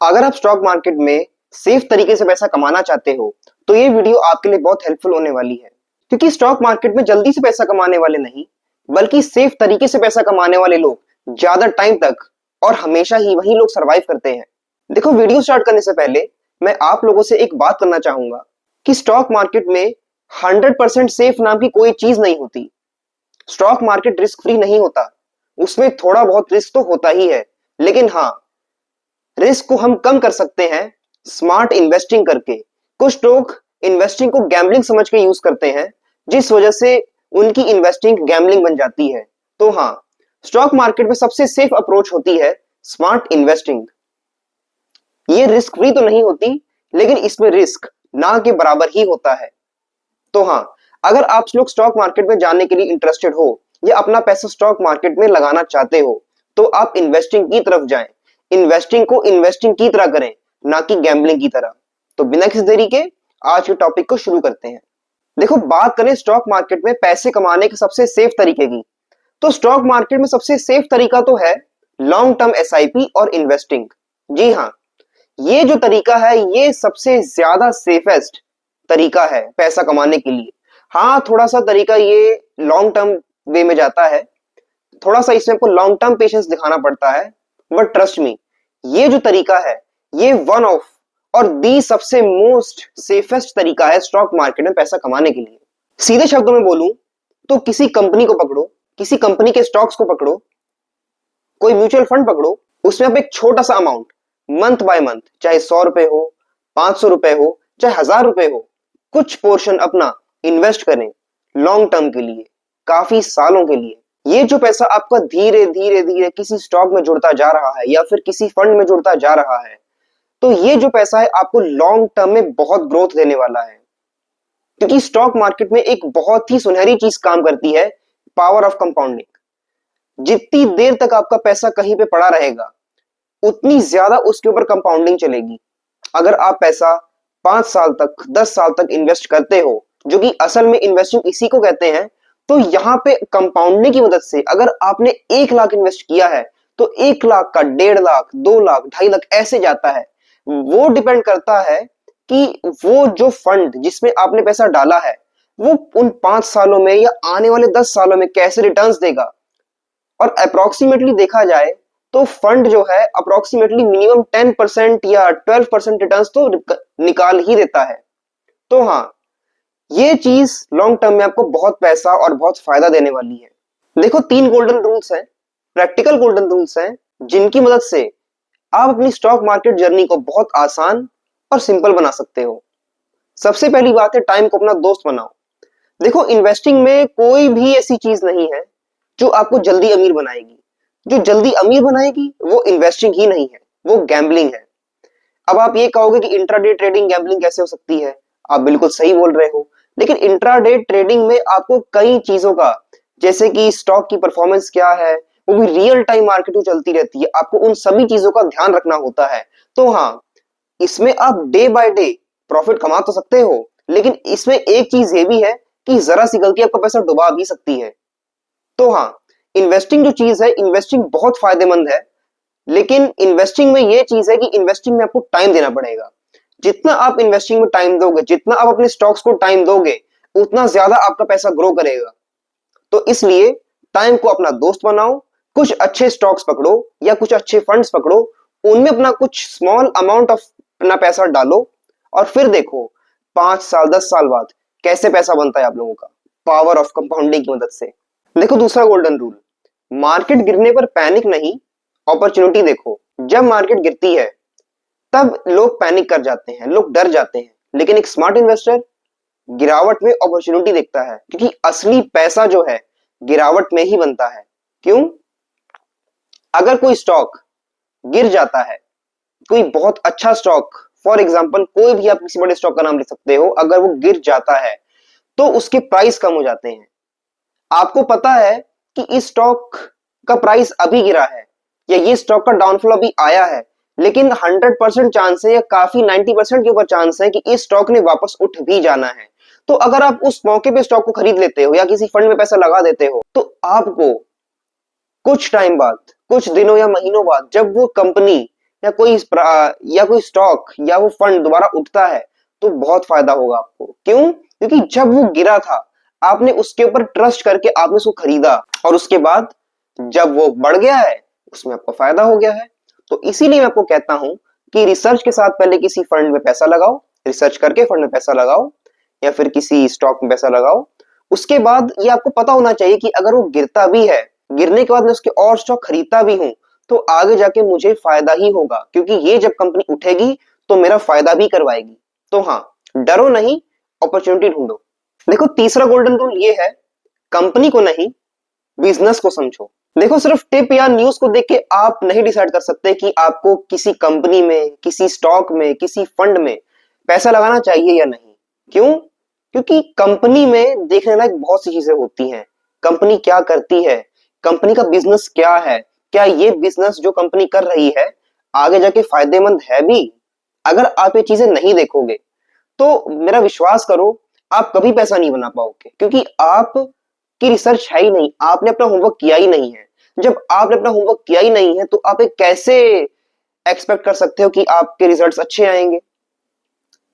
अगर आप stock market में सेफ तरीके से पैसा कमाना चाहते हो तो ये वीडियो आपके लिए बहुत हेल्पफुल होने वाली है, क्योंकि स्टॉक मार्केट में जल्दी से पैसा कमाने वाले नहीं बल्कि सेफ तरीके से पैसा कमाने वाले लोग ज्यादा टाइम तक और हमेशा ही वही लोग सरवाइव करते हैं। देखो, वीडियो स्टार्ट करने से पहले मैं आप लोगों से एक बात करना चाहूंगा कि स्टॉक मार्केट में 100% सेफ नाम की कोई चीज नहीं होती। स्टॉक मार्केट रिस्क फ्री नहीं होता, उसमें थोड़ा बहुत रिस्क तो होता ही है, लेकिन हाँ, रिस्क को हम कम कर सकते हैं स्मार्ट इन्वेस्टिंग करके। कुछ लोग इन्वेस्टिंग को गैम्बलिंग समझ के यूज करते हैं, जिस वजह से उनकी इन्वेस्टिंग गैम्बलिंग बन जाती है। तो हाँ, स्टॉक मार्केट में सबसे सेफ अप्रोच होती है स्मार्ट इन्वेस्टिंग। ये रिस्क फ्री तो नहीं होती, लेकिन इसमें रिस्क ना के बराबर ही होता है। तो हाँ, अगर आप लोग स्टॉक मार्केट में जाने के लिए इंटरेस्टेड हो या अपना पैसा स्टॉक मार्केट में लगाना चाहते हो तो आप इन्वेस्टिंग की तरफ जाएं। इन्वेस्टिंग को इन्वेस्टिंग की तरह करें, ना कि गैम्बलिंग की तरह। तो बिना किसी देरी के आज के टॉपिक को शुरू करते हैं। देखो, बात करें स्टॉक मार्केट में पैसे कमाने के सबसे सेफ तरीके की, तो स्टॉक मार्केट में सबसे सेफ तरीका तो है लॉन्ग टर्म एसआईपी और इन्वेस्टिंग। जी हाँ, ये जो तरीका है ये सबसे ज्यादा सेफेस्ट तरीका है पैसा कमाने के लिए। हाँ, थोड़ा सा तरीका ये लॉन्ग टर्म वे में जाता है, थोड़ा सा इसमें आपको लॉन्ग टर्म पेशेंस दिखाना पड़ता है, बट ट्रस्ट मी, ये जो तरीका है ये वन ऑफ और दी सबसे मोस्ट सेफेस्ट तरीका है स्टॉक मार्केट में पैसा कमाने के लिए। सीधे शब्दों में बोलूं तो किसी कंपनी को पकड़ो, किसी कंपनी के स्टॉक्स को पकड़ो, कोई म्यूचुअल फंड पकड़ो, उसमें आप एक छोटा सा अमाउंट मंथ बाय मंथ, चाहे 100 रुपए हो, 500 रुपए हो, चाहे 1000 रुपए हो, कुछ पोर्शन अपना इन्वेस्ट करें लॉन्ग टर्म के लिए, काफी सालों के लिए। ये जो पैसा आपका धीरे धीरे धीरे किसी स्टॉक में जुड़ता जा रहा है या फिर किसी फंड में जुड़ता जा रहा है, तो ये जो पैसा है आपको लॉन्ग टर्म में बहुत ग्रोथ देने वाला है। क्योंकि स्टॉक मार्केट में एक बहुत ही सुनहरी चीज काम करती है, पावर ऑफ कंपाउंडिंग। जितनी देर तक आपका पैसा कहीं पे पड़ा रहेगा उतनी ज्यादा उसके ऊपर कंपाउंडिंग चलेगी। अगर आप पैसा 5 साल तक, 10 साल तक इन्वेस्ट करते हो, जो कि असल में इन्वेस्टिंग इसी को कहते हैं, तो यहाँ पे कंपाउंडिंग की मदद से अगर आपने 1 लाख इन्वेस्ट किया है तो 1 लाख का 1.5 लाख, 2 लाख, 2.5 लाख ऐसे जाता है। वो डिपेंड करता है कि वो जो फंड जिसमें आपने पैसा डाला है वो उन 5 सालों में या आने वाले 10 सालों में कैसे रिटर्न्स देगा। और अप्रोक्सीमेटली देखा जाए तो फंड जो है अप्रोक्सीमेटली मिनिमम 10% या 12% रिटर्न्स तो निकाल ही देता है। तो हाँ, ये चीज लॉन्ग टर्म में आपको बहुत पैसा और बहुत फायदा देने वाली है। देखो, 3 गोल्डन रूल्स हैं, प्रैक्टिकल गोल्डन रूल्स हैं, जिनकी मदद से आप अपनी स्टॉक मार्केट जर्नी को बहुत आसान और सिंपल बना सकते हो। सबसे पहली बात है, टाइम को अपना दोस्त बनाओ। देखो, इन्वेस्टिंग में कोई भी ऐसी चीज नहीं है जो आपको जल्दी अमीर बनाएगी। जो जल्दी अमीर बनाएगी वो इन्वेस्टिंग ही नहीं है, वो गैम्बलिंग है। अब आप ये कहोगे कि इंट्राडे ट्रेडिंग गैम्बलिंग कैसे हो सकती है? आप बिल्कुल सही बोल रहे हो, लेकिन इंट्राडे ट्रेडिंग में आपको कई चीजों का, जैसे कि स्टॉक की परफॉर्मेंस क्या है, वो भी रियल टाइम मार्केट में चलती रहती है, आपको उन सभी चीजों का ध्यान रखना होता है। तो हाँ, इसमें आप डे बाय डे प्रॉफिट कमा तो सकते हो, लेकिन इसमें एक चीज ये भी है कि जरा सी गलती आपका पैसा डुबा भी सकती है। तो हाँ, इन्वेस्टिंग जो चीज है, इन्वेस्टिंग बहुत फायदेमंद है, लेकिन इन्वेस्टिंग में ये चीज है कि इन्वेस्टिंग में आपको टाइम देना पड़ेगा। जितना आप इन्वेस्टिंग में टाइम दोगे, जितना आप अपने स्टॉक्स को टाइम दोगे, उतना ज्यादा आपका पैसा ग्रो करेगा। तो इसलिए टाइम को अपना दोस्त बनाओ, कुछ अच्छे स्टॉक्स पकड़ो या कुछ अच्छे फंड्स पकड़ो, उनमें अपना कुछ स्मॉल अमाउंट ऑफ अपना पैसा डालो और फिर देखो 5 साल 10 साल बाद कैसे पैसा बनता है आप लोगों का, पावर ऑफ कंपाउंडिंग की मदद से। देखो, दूसरा गोल्डन रूल, मार्केट गिरने पर पैनिक नहीं, अपॉर्चुनिटी देखो। जब मार्केट गिरती है तब लोग पैनिक कर जाते हैं, लोग डर जाते हैं, लेकिन एक स्मार्ट इन्वेस्टर गिरावट में अपॉर्चुनिटी देखता है, क्योंकि असली पैसा जो है गिरावट में ही बनता है। क्यों? अगर कोई स्टॉक गिर जाता है, कोई बहुत अच्छा स्टॉक, फॉर एग्जांपल कोई भी आप किसी बड़े स्टॉक का नाम ले सकते हो, अगर वो गिर जाता है तो उसके प्राइस कम हो जाते हैं। आपको पता है कि इस स्टॉक का प्राइस अभी गिरा है या ये स्टॉक का डाउनफॉल अभी आया है, लेकिन 100% चांस है या काफी 90% के ऊपर चांस है कि इस स्टॉक ने वापस उठ भी जाना है। तो अगर आप उस मौके पे स्टॉक को खरीद लेते हो या किसी फंड में पैसा लगा देते हो, तो आपको कुछ टाइम बाद, कुछ दिनों या महीनों बाद, जब वो कंपनी या कोई स्टॉक या वो फंड दोबारा उठता है तो बहुत फायदा होगा आपको। क्यों? क्योंकि जब वो गिरा था आपने उसके ऊपर ट्रस्ट करके आपने उसको खरीदा और उसके बाद जब वो बढ़ गया है उसमें आपको फायदा हो गया है। तो इसीलिए मैं आपको कहता हूं कि रिसर्च के साथ पहले किसी फंड में पैसा लगाओ, रिसर्च करके फंड में पैसा लगाओ या फिर किसी स्टॉक में पैसा लगाओ। उसके बाद ये आपको पता होना चाहिए कि अगर वो गिरता भी है, गिरने के बाद मैं उसके और स्टॉक खरीदता भी हूं तो आगे जाके मुझे फायदा ही होगा, क्योंकि ये जब कंपनी उठेगी तो मेरा फायदा भी करवाएगी। तो हाँ, डरो नहीं, अपॉर्चुनिटी ढूंढो। देखो, तीसरा गोल्डन रूल ये है, कंपनी को नहीं बिजनेस को समझो। देखो, सिर्फ टिप या न्यूज को देख के आप नहीं डिसाइड कर सकते कि आपको किसी कंपनी में, किसी स्टॉक में, किसी फंड में पैसा लगाना चाहिए या नहीं। क्यों? क्योंकि कंपनी में देखने लायक बहुत सी चीजें होती हैं। कंपनी क्या करती है, कंपनी का बिजनेस क्या है, क्या ये बिजनेस जो कंपनी कर रही है आगे जाके फायदेमंद है भी। अगर आप ये चीजें नहीं देखोगे तो मेरा विश्वास करो आप कभी पैसा नहीं बना पाओगे, क्योंकि आप की रिसर्च है ही नहीं, आपने अपना होमवर्क किया ही नहीं है। जब आपने अपना होमवर्क किया ही नहीं है तो आप कैसे एक्सपेक्ट कर सकते हो कि आपके रिजल्ट्स अच्छे आएंगे।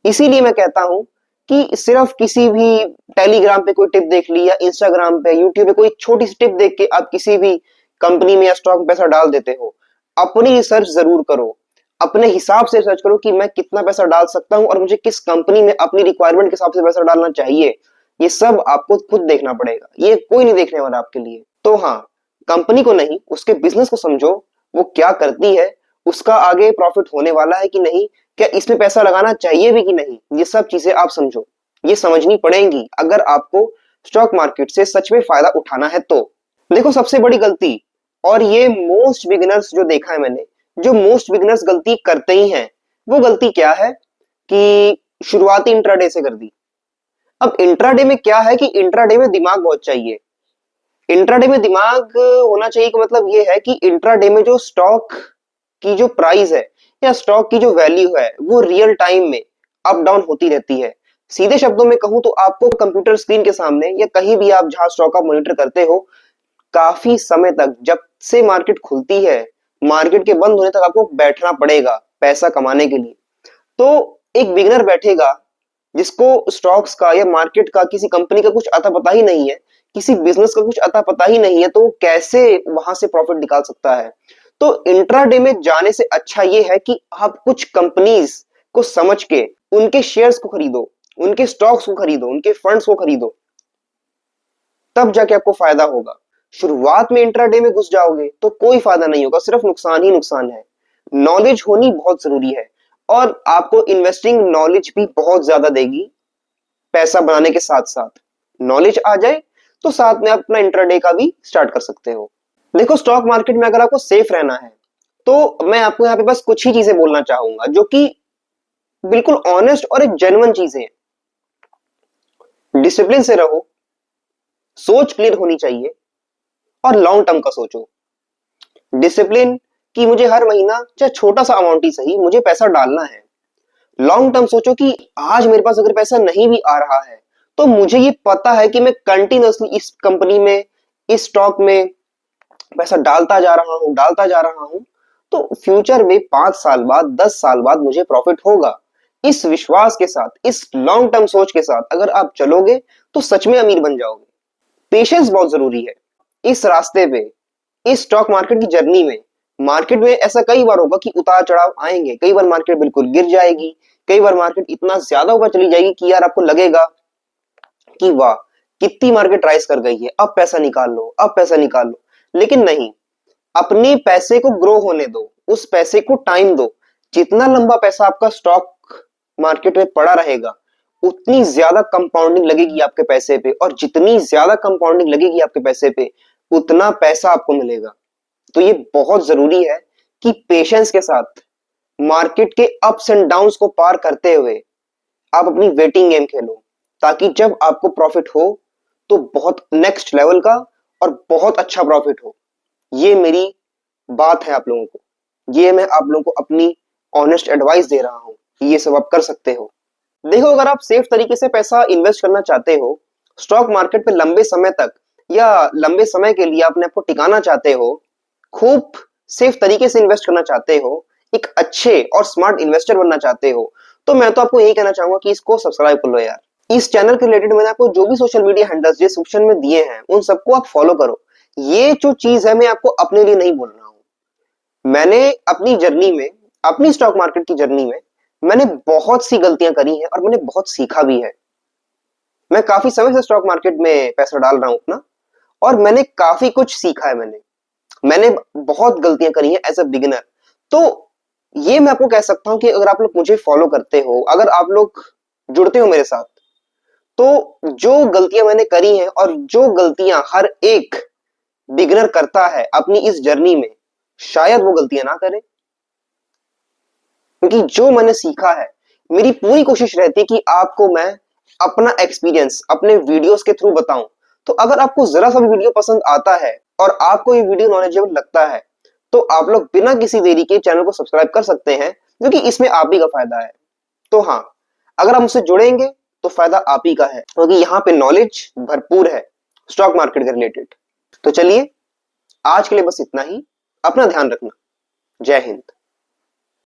इसीलिए मैं कहता हूं कि सिर्फ किसी भी टेलीग्राम पे कोई टिप देख ली या इंस्टाग्राम पे, यूट्यूब पे कोई छोटी सी टिप देख के आप किसी भी कंपनी में या स्टॉक में पैसा डाल देते हो। अपनी रिसर्च जरूर करो, अपने हिसाब से रिसर्च करो कि मैं कितना पैसा डाल सकता हूं और मुझे किस कंपनी में अपनी रिक्वायरमेंट के हिसाब से पैसा डालना चाहिए। ये सब आपको खुद देखना पड़ेगा, ये कोई नहीं देखने वाला आपके लिए। तो हाँ, कंपनी को नहीं उसके बिजनेस को समझो, वो क्या करती है, उसका आगे प्रॉफिट होने वाला है कि नहीं, क्या इसमें पैसा लगाना चाहिए भी कि नहीं, ये सब चीजें आप समझो। ये समझनी पड़ेंगी अगर आपको स्टॉक मार्केट से सच में फायदा उठाना है तो। देखो, सबसे बड़ी गलती, और ये मोस्ट बिगिनर्स जो देखा है मैंने, जो मोस्ट बिगिनर्स गलती करते ही हैं, वो गलती क्या है कि शुरुआती इंट्राडे से कर दी। अब इंट्राडे में क्या है कि इंट्राडे में दिमाग बहुत चाहिए। इंट्राडे में दिमाग होना चाहिए का मतलब ये है कि इंट्राडे में जो स्टॉक की जो प्राइस है या स्टॉक की जो वैल्यू है वो रियल टाइम में अप डाउन होती रहती है। सीधे शब्दों में कहूं तो आपको कंप्यूटर स्क्रीन के सामने या कहीं भी आप जहां स्टॉक का मॉनिटर करते हो, काफी समय तक, जब से मार्केट खुलती है मार्केट के बंद होने तक आपको बैठना पड़ेगा पैसा कमाने के लिए। तो एक बिगिनर बैठेगा जिसको स्टॉक्स का या मार्केट का, किसी कंपनी का कुछ अता पता ही नहीं है, किसी बिजनेस का कुछ अता पता ही नहीं है, तो वो कैसे वहां से प्रॉफिट निकाल सकता है। तो इंट्राडे में जाने से अच्छा ये है कि आप कुछ कंपनीज को समझ के उनके शेयर्स को खरीदो, उनके स्टॉक्स को खरीदो, उनके फंड्स को खरीदो, तब जाके आपको फायदा होगा। शुरुआत में इंट्राडे में घुस जाओगे तो कोई फायदा नहीं होगा, सिर्फ नुकसान ही नुकसान है। नॉलेज होनी बहुत जरूरी है और आपको इन्वेस्टिंग नॉलेज भी बहुत ज्यादा देगी। पैसा बनाने के साथ साथ नॉलेज आ जाए तो साथ में आप अपना इंट्राडे का भी स्टार्ट कर सकते हो। देखो, स्टॉक मार्केट में अगर आपको सेफ रहना है तो मैं आपको यहाँ पे बस कुछ ही चीजें बोलना चाहूंगा जो कि बिल्कुल ऑनेस्ट और एक जेन्युइन चीजें हैं। डिसिप्लिन से रहो, सोच क्लियर होनी चाहिए और लॉन्ग टर्म का सोचो। डिसिप्लिन कि मुझे हर महीना चाहे छोटा सा अमाउंट ही सही मुझे पैसा डालना है। लॉन्ग टर्म सोचो कि आज मेरे पास अगर पैसा नहीं भी आ रहा है तो मुझे ये पता है कि मैं कंटिन्यूअसली इस कंपनी में, इस स्टॉक में पैसा डालता जा रहा हूं, तो फ्यूचर में 5 साल बाद, 10 साल बाद मुझे प्रॉफिट होगा। इस विश्वास के साथ, इस लॉन्ग टर्म सोच के साथ अगर आप चलोगे तो सच में अमीर बन जाओगे। पेशेंस बहुत जरूरी है इस रास्ते पे, इस स्टॉक मार्केट की जर्नी में। मार्केट में ऐसा कई बार होगा कि उतार चढ़ाव आएंगे, कई बार मार्केट बिल्कुल गिर जाएगी, कई बार मार्केट इतना ज्यादा ऊपर चली जाएगी कि यार आपको लगेगा कि वाह कितनी मार्केट राइज कर गई है, अब पैसा निकाल लो, अब पैसा निकाल लो। लेकिन नहीं, अपने पैसे को ग्रो होने दो, उस पैसे को टाइम दो। जितना लंबा पैसा आपका स्टॉक मार्केट में पड़ा रहेगा उतनी ज्यादा कंपाउंडिंग लगेगी आपके पैसे पे, और जितनी ज्यादा कंपाउंडिंग लगेगी आपके पैसे पे उतना पैसा आपको मिलेगा। तो ये बहुत जरूरी है कि पेशेंस के साथ मार्केट के अप्स एंड डाउन्स को पार करते हुए आप अपनी वेटिंग गेम खेलो, ताकि जब आपको प्रॉफिट हो तो बहुत नेक्स्ट लेवल का और बहुत अच्छा प्रॉफिट हो। ये मेरी बात है आप लोगों को, ये मैं आप लोगों को अपनी ऑनेस्ट एडवाइस दे रहा हूं कि ये सब आप कर सकते हो। देखो, अगर आप सेफ तरीके से पैसा इन्वेस्ट करना चाहते हो स्टॉक मार्केट पे लंबे समय तक, या लंबे समय के लिए अपने आपको टिकाना चाहते हो, खूब सेफ तरीके से इन्वेस्ट करना चाहते हो, एक अच्छे और स्मार्ट इन्वेस्टर बनना चाहते हो, तो मैं तो आपको यही कहना चाहूंगा कि इसको सब्सक्राइब कर लो यार। इस चैनल के रिलेटेड मैंने आपको जो भी सोशल मीडिया हैंडल्स डिस्क्रिप्शन में दिए हैं उन सबको आप फॉलो करो। ये जो चीज है मैं आपको अपने लिए नहीं बोल रहा हूं। मैंने अपनी जर्नी में, अपनी स्टॉक मार्केट की जर्नी में मैंने बहुत सी गलतियां करी हैं और मैंने बहुत सीखा भी है। मैं काफी समय से स्टॉक मार्केट में पैसा डाल रहा हूं अपना, और मैंने काफी कुछ सीखा है। मैंने बहुत गलतियां करी हैं एज अ बिगिनर। तो ये मैं आपको कह सकता हूं कि अगर आप लोग मुझे फॉलो करते हो, अगर आप लोग जुड़ते हो मेरे साथ, तो जो गलतियां मैंने करी हैं और जो गलतियां हर एक बिगिनर करता है अपनी इस जर्नी में, शायद वो गलतियां ना करे। क्योंकि जो मैंने सीखा है, मेरी पूरी कोशिश रहती है कि आपको मैं अपना एक्सपीरियंस अपने वीडियोस के थ्रू बताऊं। तो अगर आपको जरा सा भी वीडियो पसंद आता है और आपको ये वीडियो नॉलेजेबल लगता है, तो आप लोग बिना किसी देरी के चैनल को सब्सक्राइब कर सकते हैं, क्योंकि इसमें आप ही का फायदा है। तो हाँ, अगर आप मुझसे जुड़ेंगे तो फायदा आप ही का है, क्योंकि यहाँ पे नॉलेज भरपूर है स्टॉक मार्केट के रिलेटेड। तो चलिए, आज के लिए बस इतना ही। अपना ध्यान रखना। जय हिंद।